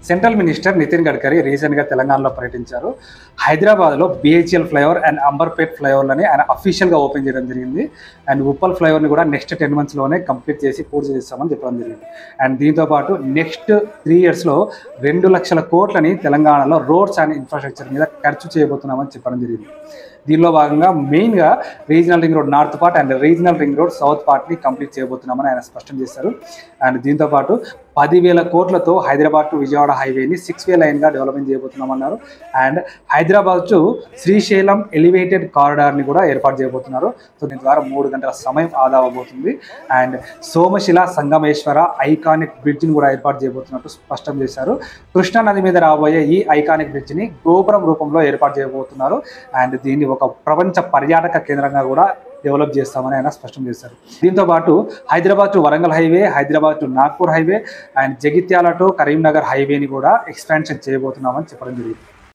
Central minister Nitin Gadkari రీసెంట్గా తెలంగాణలో పర్యటించారు. హైదరాబాద్లో BHEL ఫ్లైఓవర్ అండ్ అంబర్పేట్ ఫ్లైఓవర్లని ఆయన అఫీషియల్గా ఓపెన్ చేయడం జరిగింది. అండ్ ఉప్పల్ ఫ్లైఓవర్ని కూడా నెక్స్ట్ 10 monthsలోనే కంప్లీట్ చేసి పూర్తి చేస్తామని చెప్పడం జరిగింది. అండ్ దీంతోపాటు నెక్స్ట్ 3 yearsలో 2 లక్షల కోట్లని తెలంగాణలో రోడ్స్ అండ్ ఇన్ఫ్రాస్ట్రక్చర్ మీద ఖర్చు చేయబోతున్నామని చెప్పడం జరిగింది. దీనిలో భాగంగా మెయిన్గా regional ring road north part and regional ring road south పార్ట్ని కంప్లీట్ చేయబోతున్నామని ఆయన స్పష్టం చేశారు. అండ్ దీంతోపాటు 10,000 కోట్లతో హైదరాబాద్ టు విజయవాడ హైవేని 6-way లైన్గా డెవలప్మెంట్ చేయబోతున్నామన్నారు. And Hyderabad to Srisailam elevated కారిడార్ని కూడా ఏర్పాటు చేయబోతున్నారు. సో దీని ద్వారా 3 గంటల సమయం ఆదా అవబోతుంది. అండ్ సోమశిల సంగమేశ్వర ఐకానిక్ బ్రిడ్జ్ని కూడా ఏర్పాటు చేయబోతున్నట్టు స్పష్టం చేశారు. కృష్ణా నది మీద రాబోయే ఈ ఐకానిక్ బ్రిడ్జ్ని గోపురం రూపంలో ఏర్పాటు చేయబోతున్నారు. అండ్ దీన్ని ఒక ప్రపంచ పర్యాటక కేంద్రంగా కూడా డెవలప్ చేస్తామని ఆయన స్పష్టం చేశారు. దీంతోపాటు Hyderabad to Warangal highway, Hyderabad to Nagpur highway and Jagtial to Karimnagar హైవేని కూడా ఎక్స్పాన్షన్ చేయబోతున్నామని చెప్పడం జరిగింది.